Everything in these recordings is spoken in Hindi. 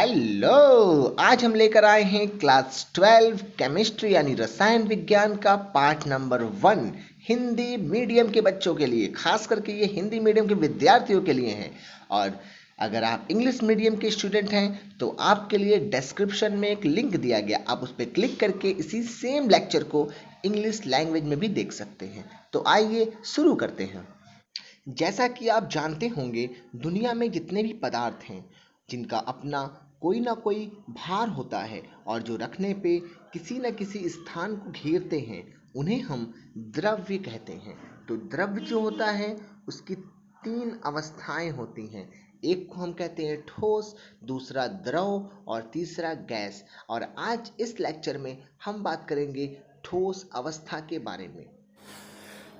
हेलो। आज हम लेकर आए हैं क्लास 12 केमिस्ट्री यानी रसायन विज्ञान का पार्ट नंबर 1 हिंदी मीडियम के बच्चों के लिए। खास करके ये हिंदी मीडियम के विद्यार्थियों के लिए है। और अगर आप इंग्लिश मीडियम के स्टूडेंट हैं तो आपके लिए डिस्क्रिप्शन में एक लिंक दिया गया, आप उस पर क्लिक करके इसी सेम लेक्चर को इंग्लिश लैंग्वेज में भी देख सकते हैं। तो आइए शुरू करते हैं। जैसा कि आप जानते होंगे, दुनिया में जितने भी पदार्थ हैं जिनका अपना कोई ना कोई भार होता है और जो रखने पे किसी न किसी स्थान को घेरते हैं, उन्हें हम द्रव्य कहते हैं। तो द्रव्य जो होता है उसकी 3 अवस्थाएं होती हैं। एक को हम कहते हैं ठोस, दूसरा द्रव और तीसरा गैस। और आज इस लेक्चर में हम बात करेंगे ठोस अवस्था के बारे में।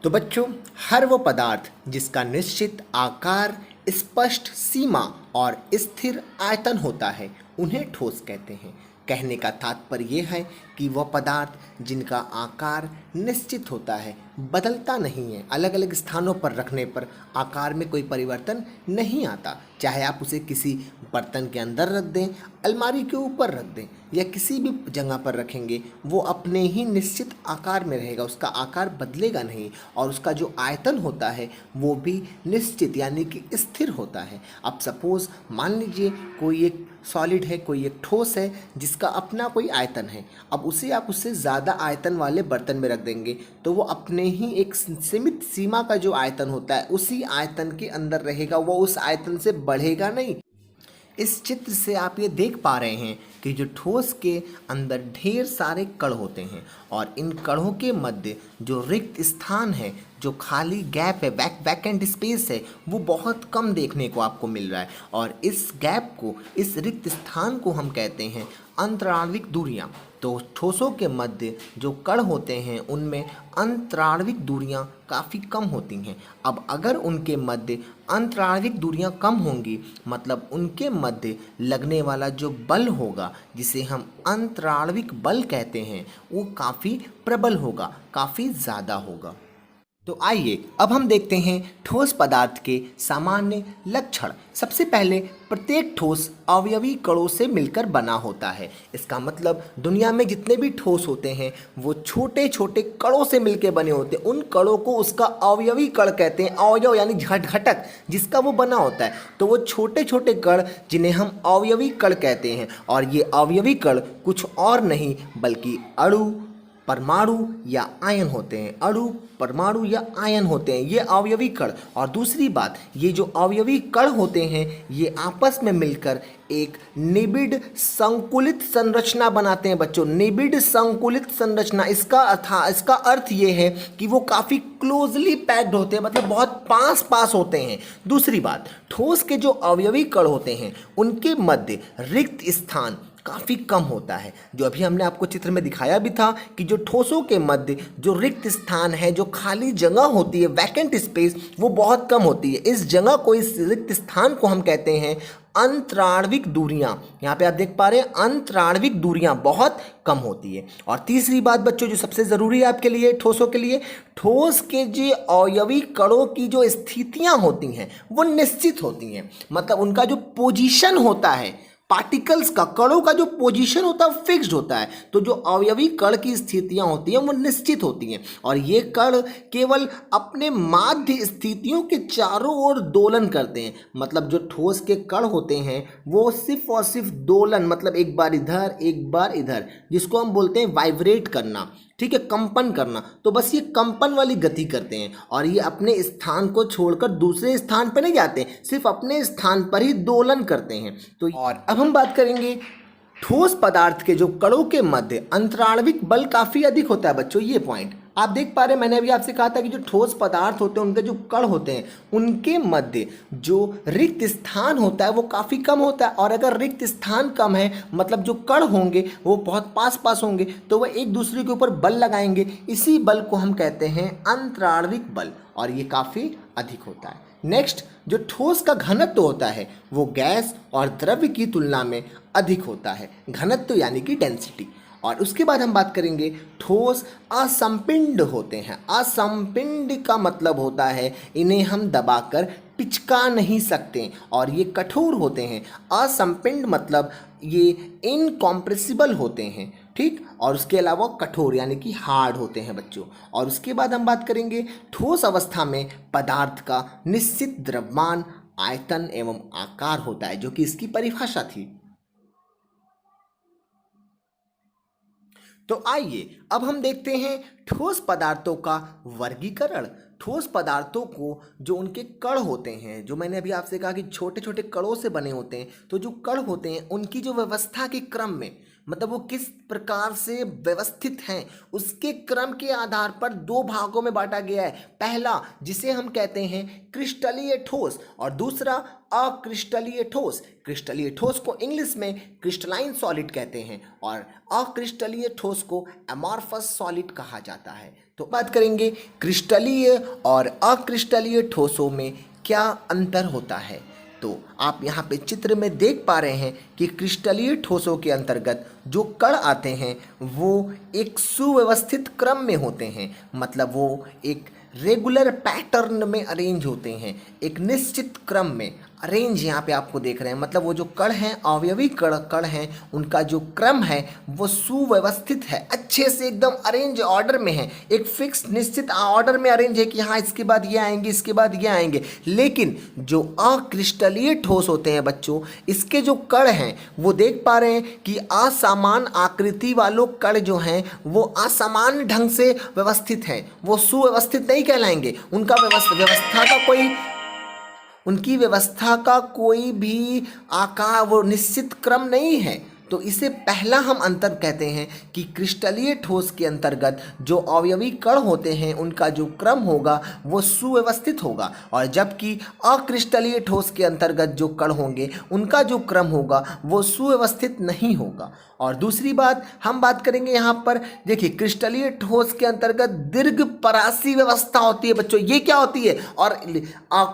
तो बच्चों, हर वो पदार्थ जिसका निश्चित आकार, स्पष्ट सीमा और स्थिर आयतन होता है, उन्हें ठोस कहते हैं। कहने का तात्पर्य यह है कि वह पदार्थ जिनका आकार निश्चित होता है, बदलता नहीं है, अलग अलग स्थानों पर रखने पर आकार में कोई परिवर्तन नहीं आता। चाहे आप उसे किसी बर्तन के अंदर रख दें, अलमारी के ऊपर रख दें या किसी भी जगह पर रखेंगे, वो अपने ही निश्चित आकार में रहेगा, उसका आकार बदलेगा नहीं। और उसका जो आयतन होता है वो भी निश्चित यानी कि स्थिर होता है। अब सपोज मान लीजिए कोई एक सॉलिड है, कोई एक ठोस है जिसका अपना कोई आयतन है। अब उसे आप उससे ज़्यादा आयतन वाले बर्तन में रख देंगे तो वो अपने ही एक सीमित सीमा का जो आयतन होता है उसी आयतन के अंदर रहेगा, वो उस आयतन से बढ़ेगा नहीं। इस चित्र से आप ये देख पा रहे हैं कि जो ठोस के अंदर ढेर सारे कण होते हैं और इन कणों के मध्य जो रिक्त स्थान है, जो खाली गैप है, वैकेंट स्पेस है, वो बहुत कम देखने को आपको मिल रहा है। और इस गैप को, इस रिक्त स्थान को हम कहते हैं अंतराणविक दूरियां। तो ठोसों के मध्य जो कण होते हैं उनमें अंतराणविक दूरियां काफ़ी कम होती हैं। अब अगर उनके मध्य अंतराणविक दूरियां कम होंगी, मतलब उनके मध्य लगने वाला जो बल होगा, जिसे हम अंतराणविक बल कहते हैं, वो काफ़ी प्रबल होगा, काफ़ी ज़्यादा होगा। तो आइए अब हम देखते हैं ठोस पदार्थ के सामान्य लक्षण। सबसे पहले, प्रत्येक ठोस अवयवी कणों से मिलकर बना होता है। इसका मतलब दुनिया में जितने भी ठोस होते हैं वो छोटे छोटे कणों से मिलकर बने होते हैं। उन कणों को उसका अवयवी कण कहते हैं। अवयव यानी घटक जिसका वो बना होता है। तो वो छोटे छोटे कण जिन्हें हम अवयवी कण कहते हैं। और ये अवयवी कण कुछ और नहीं बल्कि अणु, परमाणु या आयन होते हैं। अणु, परमाणु या आयन होते हैं ये अवयवी कण। और दूसरी बात, ये जो अवयवी कण होते हैं ये आपस में मिलकर एक निबिड़ संकुलित संरचना बनाते हैं। बच्चों, निबिड़ संकुलित संरचना, इसका अर्थ ये है कि वो काफ़ी क्लोजली पैक्ड होते हैं, मतलब बहुत पास पास होते हैं। दूसरी बात, ठोस के जो अवयवी कण होते हैं उनके मध्य रिक्त स्थान काफ़ी कम होता है। जो अभी हमने आपको चित्र में दिखाया भी था कि जो ठोसों के मध्य जो रिक्त स्थान है, जो खाली जगह होती है, वैकेंट स्पेस, वो बहुत कम होती है। इस जगह को, इस रिक्त स्थान को हम कहते हैं अंतराणविक दूरियां। यहाँ पे आप देख पा रहे हैं अंतराणविक दूरियां बहुत कम होती है। और तीसरी बात बच्चों जो सबसे ज़रूरी है आपके लिए, ठोसों के लिए, ठोस के जो अवयवी कणों की जो स्थितियां होती हैं वो निश्चित होती हैं। मतलब उनका जो पोजीशन होता है, पार्टिकल्स का, कणों का जो पोजीशन होता है फिक्स्ड होता है। तो जो अवयवी कण की स्थितियां होती हैं वो निश्चित होती हैं। और ये कण केवल अपने माध्य स्थितियों के चारों ओर दोलन करते हैं। मतलब जो ठोस के कण होते हैं वो सिर्फ और सिर्फ दोलन, मतलब एक बार इधर एक बार इधर, जिसको हम बोलते हैं वाइब्रेट करना, ठीक है, कंपन करना। तो बस ये कंपन वाली गति करते हैं और ये अपने स्थान को छोड़कर दूसरे स्थान पर नहीं जाते, सिर्फ अपने स्थान पर ही दोलन करते हैं। तो और अब हम बात करेंगे ठोस पदार्थ के जो कणों के मध्य अंतराणविक बल काफ़ी अधिक होता है। बच्चों, ये पॉइंट आप देख पा रहे हैं, मैंने अभी आपसे कहा था कि जो ठोस पदार्थ होते हैं उनके जो कण होते हैं उनके मध्य जो रिक्त स्थान होता है वो काफ़ी कम होता है। और अगर रिक्त स्थान कम है, मतलब जो कण होंगे वो बहुत पास पास होंगे, तो वह एक दूसरे के ऊपर बल लगाएंगे। इसी बल को हम कहते हैं अंतराणविक बल, और ये काफ़ी अधिक होता है। नेक्स्ट, जो ठोस का घनत्व होता है वो गैस और द्रव्य की तुलना में अधिक होता है। घनत्व यानी कि डेंसिटी। और उसके बाद हम बात करेंगे ठोस असंपिंड होते हैं। असंपिंड का मतलब होता है इन्हें हम दबाकर पिचका नहीं सकते और ये कठोर होते हैं। असंपिंड मतलब ये इनकॉम्प्रेसिबल होते हैं, ठीक। और उसके अलावा कठोर यानी कि हार्ड होते हैं बच्चों। और उसके बाद हम बात करेंगे ठोस अवस्था में पदार्थ का निश्चित द्रव्यमान, आयतन एवं आकार होता है, जो कि इसकी परिभाषा थी। तो आइए अब हम देखते हैं ठोस पदार्थों का वर्गीकरण। ठोस पदार्थों को जो उनके कण होते हैं, जो मैंने अभी आपसे कहा कि छोटे छोटे कणों से बने होते हैं, तो जो कण होते हैं उनकी जो व्यवस्था के क्रम में, मतलब वो किस प्रकार से व्यवस्थित हैं, उसके क्रम के आधार पर दो भागों में बांटा गया है। पहला जिसे हम कहते हैं क्रिस्टलीय ठोस और दूसरा अक्रिस्टलीय ठोस। क्रिस्टलीय ठोस को इंग्लिश में क्रिस्टलाइन सॉलिड कहते हैं और अक्रिस्टलीय ठोस को एमॉर्फस सॉलिड कहा जाता है। तो बात करेंगे क्रिस्टलीय और अक्रिस्टलीय ठोसों में क्या अंतर होता है। तो आप यहाँ पे चित्र में देख पा रहे हैं कि क्रिस्टलीय ठोसों के अंतर्गत जो कण आते हैं वो एक सुव्यवस्थित क्रम में होते हैं, मतलब वो एक रेगुलर पैटर्न में अरेंज होते हैं, एक निश्चित क्रम में अरेंज यहाँ पे आपको देख रहे हैं। मतलब वो जो कण हैं, अवयवी कण हैं, उनका जो क्रम है वो सुव्यवस्थित है, अच्छे से एकदम अरेंज ऑर्डर में है, एक फिक्स निश्चित ऑर्डर में अरेंज है कि हाँ इसके बाद ये आएंगे, इसके बाद ये आएंगे। लेकिन जो अक्रिस्टलीय ठोस होते हैं बच्चों, इसके जो कण हैं वो देख पा रहे हैं कि असमान आकृति वालों कण जो हैं वो असमान ढंग से व्यवस्थित हैं, वो सुव्यवस्थित नहीं कहलाएंगे। उनकी व्यवस्था का कोई भी आकार, वो निश्चित क्रम नहीं है। तो इसे पहला हम अंतर कहते हैं कि क्रिस्टलीय ठोस के अंतर्गत जो अवयवी कण होते हैं उनका जो क्रम होगा वो सुव्यवस्थित होगा, और जबकि अक्रिस्टलीय ठोस के अंतर्गत जो कण होंगे उनका जो क्रम होगा वो सुव्यवस्थित नहीं होगा। और दूसरी बात हम बात करेंगे यहाँ पर, देखिए क्रिस्टलीय ठोस के अंतर्गत दीर्घ परासी व्यवस्था होती है बच्चों, ये क्या होती है, और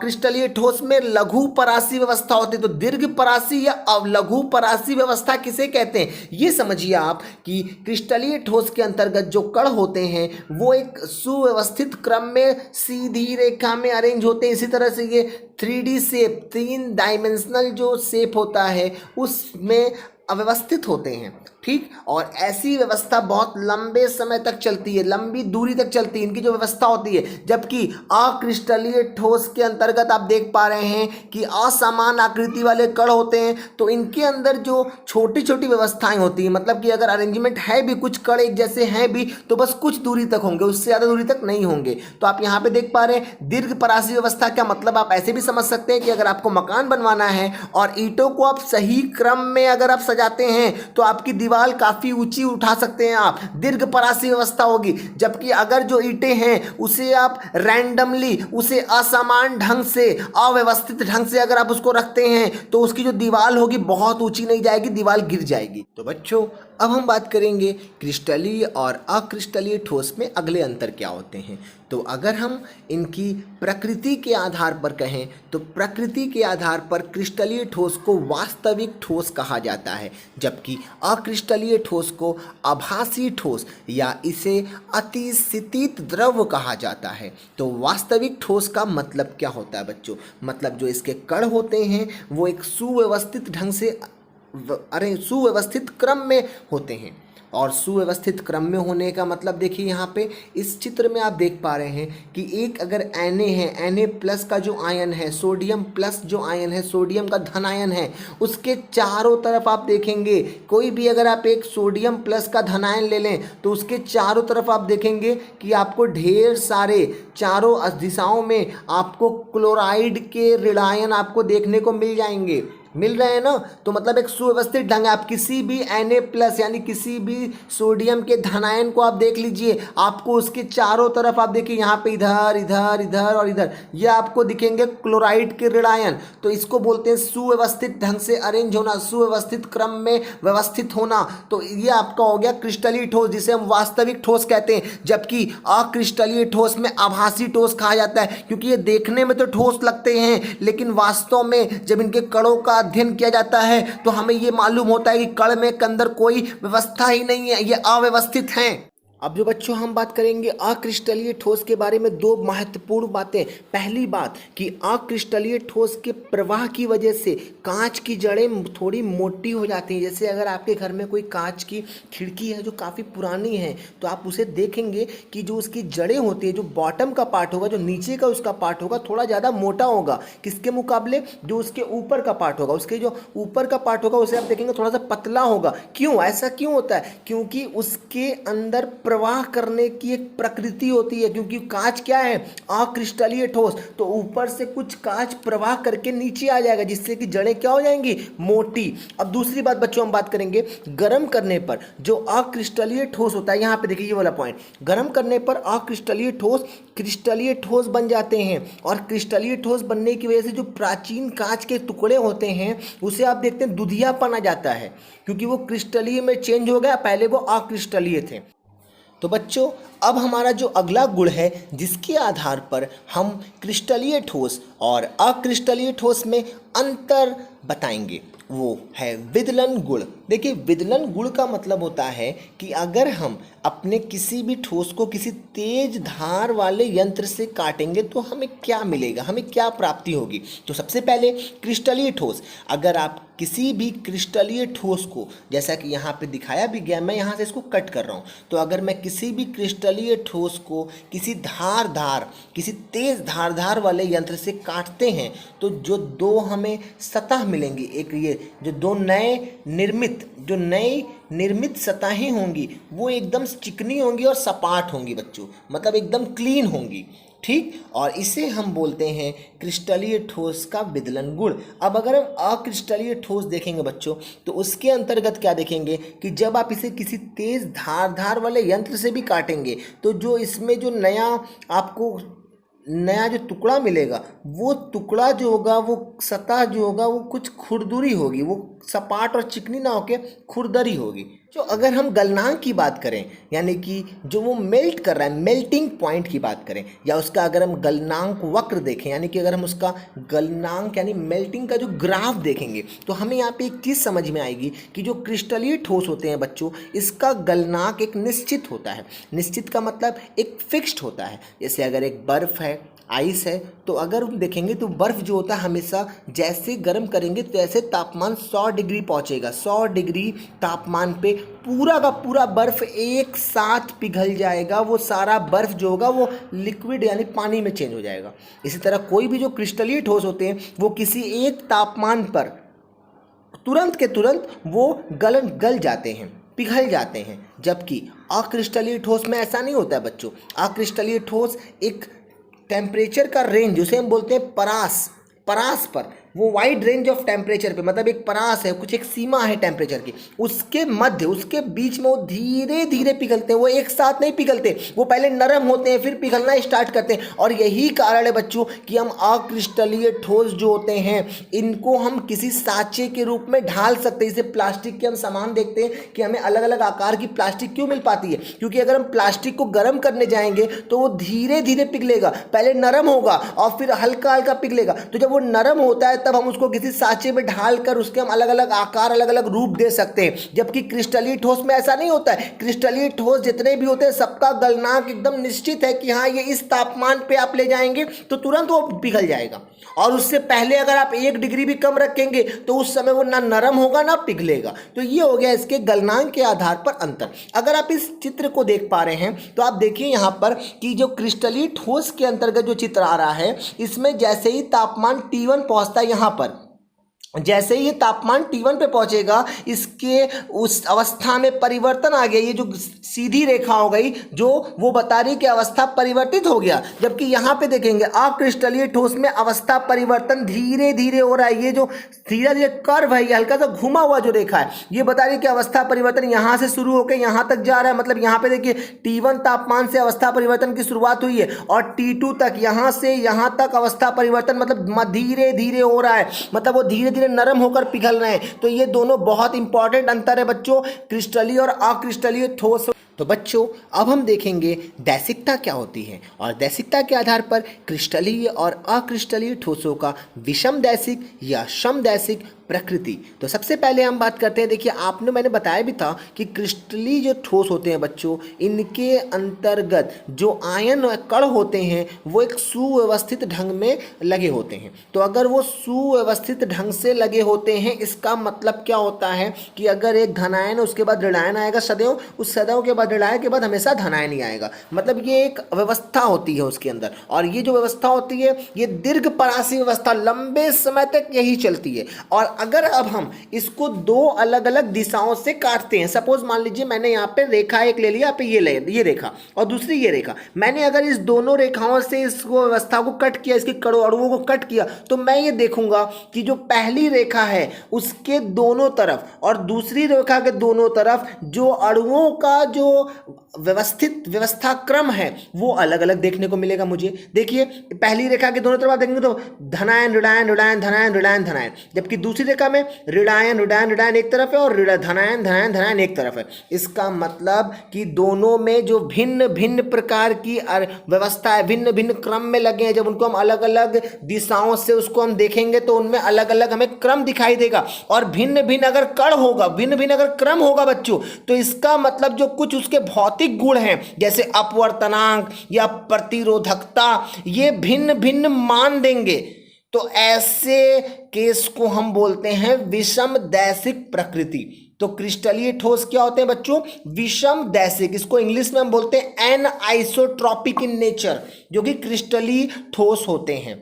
क्रिस्टलीय ठोस में लघु परासी व्यवस्था होती है। तो दीर्घ परासी या लघु परासी व्यवस्था किसे कहते हैं, ये समझिए आप कि क्रिस्टलीय ठोस के अंतर्गत जो कण होते हैं वो एक सुव्यवस्थित क्रम में सीधी रेखा में अरेंज होते हैं। इसी तरह से ये 3D शेप, 3 डायमेंशनल जो शेप होता है उसमें अव्यवस्थित होते हैं, ठीक। और ऐसी व्यवस्था बहुत लंबे समय तक चलती है, लंबी दूरी तक चलती है इनकी जो व्यवस्था होती है। जबकि अक्रिस्टलीय ठोस के अंतर्गत आप देख पा रहे हैं कि असमान आकृति वाले कण होते हैं, तो इनके अंदर जो छोटी छोटी व्यवस्थाएं होती हैं, मतलब कि अगर अरेंजमेंट है भी, कुछ कण एक जैसे हैं भी, तो बस कुछ दूरी तक होंगे, उससे ज़्यादा दूरी तक नहीं होंगे। तो आप यहाँ पे देख पा रहे हैं दीर्घ परासी व्यवस्था का मतलब आप ऐसे भी समझ सकते हैं कि अगर आपको मकान बनवाना है और ईंटों को आप सही क्रम में अगर आप सजाते हैं तो आपकी दीवार काफी ऊंची उठा सकते हैं आप, दीर्घ परासी व्यवस्था होगी। जबकि अगर जो ईंटें हैं उसे आप रैंडमली, उसे असमान ढंग से, अव्यवस्थित ढंग से अगर आप उसको रखते हैं तो उसकी जो दीवार होगी बहुत ऊंची नहीं जाएगी, दीवार गिर जाएगी। तो बच्चों अब हम बात करेंगे क्रिस्टलीय और अक्रिस्टलीय ठोस में अगले अंतर क्या होते हैं। तो अगर हम इनकी प्रकृति के आधार पर कहें तो प्रकृति के आधार पर क्रिस्टलीय ठोस को वास्तविक ठोस कहा जाता है, जबकि अक्रिस्टलीय ठोस को आभासी ठोस या इसे अतिस्थित द्रव कहा जाता है। तो वास्तविक ठोस का मतलब क्या होता है बच्चों, मतलब जो इसके कण होते हैं वो एक सुव्यवस्थित ढंग से सुव्यवस्थित क्रम में होते हैं। और सुव्यवस्थित क्रम में होने का मतलब देखिए यहाँ पे इस चित्र में आप देख पा रहे हैं कि एक अगर Na है, Na प्लस का जो आयन है, सोडियम प्लस जो आयन है, सोडियम का धन आयन है, उसके चारों तरफ आप देखेंगे, कोई भी अगर आप एक सोडियम प्लस का धन आयन ले लें तो उसके चारों तरफ आप देखेंगे कि आपको ढेर सारे चारों दिशाओं में आपको क्लोराइड के ऋणायन आपको देखने को मिल रहे हैं ना। तो मतलब एक सुव्यवस्थित ढंग है। आप किसी भी Na प्लस यानी किसी भी सोडियम के धनायन को आप देख लीजिए, आपको उसके चारों तरफ आप देखिए, यहाँ पे इधर इधर इधर और इधर ये आपको दिखेंगे क्लोराइड के ऋणायन। तो इसको बोलते हैं सुव्यवस्थित ढंग से अरेंज होना, सुव्यवस्थित क्रम में व्यवस्थित होना। तो ये आपका हो गया क्रिस्टलीय ठोस, जिसे हम वास्तविक ठोस कहते हैं। जबकि अक्रिस्टलीय ठोस में आभासी ठोस कहा जाता है, क्योंकि ये देखने में तो ठोस लगते हैं लेकिन वास्तव में जब इनके कणों का अध्ययन किया जाता है तो हमें यह मालूम होता है कि कण में के अंदर कोई व्यवस्था ही नहीं है, ये अव्यवस्थित हैं। अब जो बच्चों हम बात करेंगे अक्रिस्टलीय ठोस के बारे में, दो महत्वपूर्ण बातें। पहली बात कि अक्रिस्टलीय ठोस के प्रवाह की वजह से कांच की जड़ें थोड़ी मोटी हो जाती हैं। जैसे अगर आपके घर में कोई कांच की खिड़की है जो काफ़ी पुरानी है, तो आप उसे देखेंगे कि जो उसकी जड़ें होती है, जो बॉटम का पार्ट होगा, जो नीचे का उसका पार्ट होगा, थोड़ा ज़्यादा मोटा होगा किसके मुकाबले, जो उसके ऊपर का पार्ट होगा। उसके जो ऊपर का पार्ट होगा उसे आप देखेंगे थोड़ा सा पतला होगा। क्यों ऐसा क्यों होता है? क्योंकि उसके अंदर प्रवाह करने की एक प्रकृति होती है। क्योंकि कांच क्या है? अक्रिस्टलीय ठोस। तो ऊपर से कुछ कांच प्रवाह करके नीचे आ जाएगा, जिससे कि जड़ें क्या हो जाएंगी? मोटी। अब दूसरी बात बच्चों हम बात करेंगे, गर्म करने पर जो अक्रिस्टलीय ठोस होता है, यहाँ पे देखिए ये वाला पॉइंट, गर्म करने पर अक्रिस्टलीय ठोस क्रिस्टलीय ठोस बन जाते हैं। और क्रिस्टलीय ठोस बनने की वजह से जो प्राचीन कांच के टुकड़े होते हैं उसे आप देखते हैं दुधियापन आ जाता है, क्योंकि वो क्रिस्टलीय में चेंज हो गया, पहले वो अक्रिस्टलीय थे। तो बच्चों अब हमारा जो अगला गुण है जिसके आधार पर हम क्रिस्टलीय ठोस और अक्रिस्टलीय ठोस में अंतर बताएंगे, वो है विदलन गुण। देखिए विदलन गुण का मतलब होता है कि अगर हम अपने किसी भी ठोस को किसी तेज धार वाले यंत्र से काटेंगे तो हमें क्या मिलेगा, हमें क्या प्राप्ति होगी। तो सबसे पहले क्रिस्टलीय ठोस, अगर आप किसी भी क्रिस्टलीय ठोस को, जैसा कि यहाँ पे दिखाया भी गया, मैं यहाँ से इसको कट कर रहा हूँ, तो अगर मैं किसी भी क्रिस्टलीय ठोस को किसी किसी तेज धार वाले यंत्र से काटते हैं तो जो दो हमें सतह मिलेंगी, एक ये जो नई निर्मित सतहें होंगी वो एकदम चिकनी होंगी और सपाट होंगी बच्चों, मतलब एकदम क्लीन होंगी, ठीक। और इसे हम बोलते हैं क्रिस्टलीय ठोस का विदलन गुण। अब अगर हम अक्रिस्टलीय ठोस देखेंगे बच्चों, तो उसके अंतर्गत क्या देखेंगे कि जब आप इसे किसी तेज धार वाले यंत्र से भी काटेंगे तो जो इसमें जो नया जो टुकड़ा मिलेगा, वो टुकड़ा जो होगा, वो सतह जो होगा वो कुछ खुरदुरी होगी, वो सपाट और चिकनी ना होके खुरदरी होगी। जो अगर हम गलनांक की बात करें, यानी कि जो वो मेल्ट कर रहा है, मेल्टिंग पॉइंट की बात करें, या उसका अगर हम गलनांक वक्र देखें, यानी कि अगर हम उसका गलनांक यानी मेल्टिंग का जो ग्राफ देखेंगे, तो हमें यहाँ पे एक चीज़ समझ में आएगी कि जो क्रिस्टलीय ठोस होते हैं बच्चों, इसका गलनांक एक निश्चित होता है। निश्चित का मतलब एक फिक्स्ड होता है। जैसे अगर एक बर्फ़ है, आइस है, तो अगर हम देखेंगे तो बर्फ़ जो होता है हमेशा जैसे गर्म करेंगे तो ऐसे तापमान 100 डिग्री पहुंचेगा। 100 डिग्री तापमान पे पूरा का पूरा बर्फ़ एक साथ पिघल जाएगा। वो सारा बर्फ़ जो होगा वो लिक्विड यानी पानी में चेंज हो जाएगा। इसी तरह कोई भी जो क्रिस्टलीय ठोस होते हैं वो किसी एक तापमान पर तुरंत के तुरंत वो गल जाते हैं, पिघल जाते हैं। जबकि अक्रिस्टलीय ठोस में ऐसा नहीं होता है बच्चों। अक्रिस्टलीय ठोस एक टेम्परेचर का रेंज, उसे हम बोलते हैं परास पर, वो वाइड रेंज ऑफ टेम्परेचर पे, मतलब एक परास है, कुछ एक सीमा है टेम्परेचर की, उसके बीच में वो धीरे धीरे पिघलते हैं। वो एक साथ नहीं पिघलते, वो पहले नरम होते हैं फिर पिघलना स्टार्ट करते हैं। और यही कारण है बच्चों कि हम अक्रिस्टलीय ठोस जो होते हैं इनको हम किसी साँचे के रूप में ढाल सकते हैं। जैसे प्लास्टिक के हम सामान देखते हैं कि हमें अलग अलग आकार की प्लास्टिक क्यों मिल पाती है, क्योंकि अगर हम प्लास्टिक को गर्म करने जाएंगे तो वो धीरे धीरे पिघलेगा, पहले नरम होगा और फिर हल्का हल्का पिघलेगा। तो जब वो नरम होता है तब हम उसको किसी साँचे में ढालकर उसके हम अलग अलग आकार, अलग अलग रूप दे सकते हैं। जबकि क्रिस्टलीय ठोस में ऐसा नहीं होता है। क्रिस्टलीय ठोस जितने भी होते हैं सबका गलनांक एकदम निश्चित है कि हाँ ये इस तापमान पे आप ले जाएंगे तो तुरंत वो पिघल जाएगा, और उससे पहले अगर आप 1 डिग्री भी कम रखेंगे तो उस समय वो ना नरम होगा ना पिघलेगा। तो ये हो गया इसके गलनांक के आधार पर अंतर। अगर आप इस चित्र को देख पा रहे हैं तो आप देखिए यहाँ पर कि जो क्रिस्टलीय ठोस के अंतर्गत जो चित्र आ रहा है, इसमें जैसे ही तापमान T1 पहुंचता है, यहाँ पर जैसे ही ये तापमान T1 पे पहुंचेगा, इसके उस अवस्था में परिवर्तन आ गया। ये जो सीधी रेखा हो गई जो वो बता रही कि अवस्था परिवर्तित हो गया। जबकि यहाँ पे देखेंगे अक्रिस्टलीय ठोस में अवस्था परिवर्तन धीरे धीरे हो रहा है। ये जो धीरे धीरे कर्व है, ये हल्का सा घुमा हुआ जो रेखा है, ये बता रही कि अवस्था परिवर्तन यहाँ से शुरू होकर यहाँ तक जा रहा है। मतलब यहाँ पे देखिए T1 तापमान से अवस्था परिवर्तन की शुरुआत हुई है और T2 तक, यहाँ से यहाँ तक अवस्था परिवर्तन मतलब धीरे धीरे हो रहा है, मतलब वो धीरे नरम होकर पिघल रहे हैं। तो ये दोनों बहुत इंपॉर्टेंट अंतर है बच्चों, क्रिस्टलीय और अक्रिस्टलीय ठोस। तो बच्चों अब हम देखेंगे दैसिकता क्या होती है, और दैसिकता के आधार पर क्रिस्टलीय और अक्रिस्टलीय ठोसों का विषम दैसिक या समदैसिक प्रकृति। तो सबसे पहले हम बात करते हैं, देखिए मैंने बताया भी था कि क्रिस्टली जो ठोस होते हैं बच्चों, इनके अंतर्गत जो आयन कण होते हैं वो एक सुव्यवस्थित ढंग में लगे होते हैं। तो अगर वो सुव्यवस्थित ढंग से लगे होते हैं, इसका मतलब क्या होता है कि अगर एक धनायन उसके बाद ऋणायन आएगा सदैव, उस सदैव के बाद ऋणायन के बाद हमेशा धनायन ही आएगा। मतलब ये एक व्यवस्था होती है उसके अंदर, और ये जो व्यवस्था होती है ये दीर्घ परासी व्यवस्था लंबे समय तक यही चलती है। और अगर अब हम इसको दो अलग अलग दिशाओं से काटते हैं, सपोज मान लीजिए मैंने यहाँ पे रेखा एक ले लिया, पे ये रेखा और दूसरी ये रेखा, मैंने अगर इस दोनों रेखाओं से इसको व्यवस्था को कट किया, इसके अणुओं को कट किया, तो मैं ये देखूंगा कि जो पहली रेखा है उसके दोनों तरफ और दूसरी रेखा के दोनों तरफ जो अणुओं का जो व्यवस्था क्रम है वो अलग अलग देखने को मिलेगा मुझे। देखिए पहली रेखा के दोनों तरफ आप देखेंगे तो धनायन ऋणायन ऋणायन धनायन ऋणायन धनायन, जबकि दूसरी रेखा में ऋणायन ऋणायन ऋणायन एक तरफ है और धनायन धनायन धनायन एक तरफ है। इसका मतलब कि दोनों में जो भिन्न भिन्न प्रकार की व्यवस्था है, भिन्न भिन्न क्रम में लगे हैं। जब उनको हम अलग अलग दिशाओं से उसको हम देखेंगे तो उनमें अलग अलग हमें क्रम दिखाई देगा। और भिन्न भिन्न अगर कण होगा, भिन्न भिन्न अगर क्रम होगा बच्चों, तो इसका मतलब जो कुछ उसके भौतिक गुण हैं जैसे अपवर्तनांक या प्रतिरोधकता, ये भिन्न भिन्न मान देंगे। तो ऐसे केस को हम बोलते हैं विषम दैशिक प्रकृति। तो क्रिस्टलीय ठोस क्या होते हैं बच्चों? विषम दैशिक। इसको इंग्लिश में हम बोलते हैं एनआइसोट्रॉपिक इन नेचर, जो कि क्रिस्टलीय ठोस होते हैं।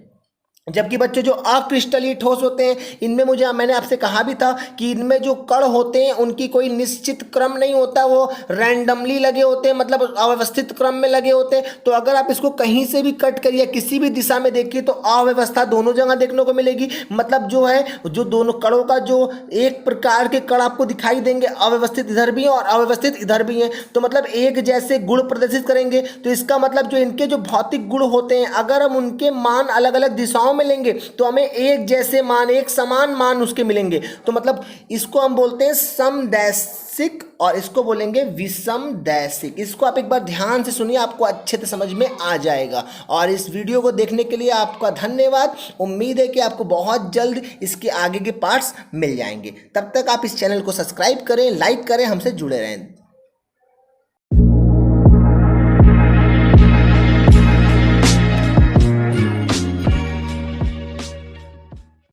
जबकि बच्चों जो अक्रिस्टलीय ठोस होते हैं, इनमें मैंने आपसे कहा भी था कि इनमें जो कण होते हैं उनकी कोई निश्चित क्रम नहीं होता, वो रैंडमली लगे होते हैं, मतलब अव्यवस्थित क्रम में लगे होते हैं। तो अगर आप इसको कहीं से भी कट करिए, किसी भी दिशा में देखिए, तो अव्यवस्था दोनों जगह देखने को मिलेगी। मतलब जो है, जो दोनों कणों का जो एक प्रकार के कण आपको दिखाई देंगे, अव्यवस्थित इधर भी है और अव्यवस्थित इधर भी है, तो मतलब एक जैसे गुण प्रदर्शित करेंगे। तो इसका मतलब जो इनके जो भौतिक गुण होते हैं, अगर हम उनके मान अलग अलग दिशाओं में लेंगे तो हमें एक जैसे मान, एक समान मान उसके मिलेंगे। तो मतलब इसको हम बोलते हैं समदैशिक और इसको बोलेंगे विषम दैशिक। इसको आप एक बार ध्यान से सुनिए, आपको अच्छे से समझ में आ जाएगा। और इस वीडियो को देखने के लिए आपका धन्यवाद। उम्मीद है कि आपको बहुत जल्द इसके आगे के पार्ट्स मिल जाएंगे। तब तक आप इस चैनल को सब्सक्राइब करें, लाइक करें, हमसे जुड़े रहें।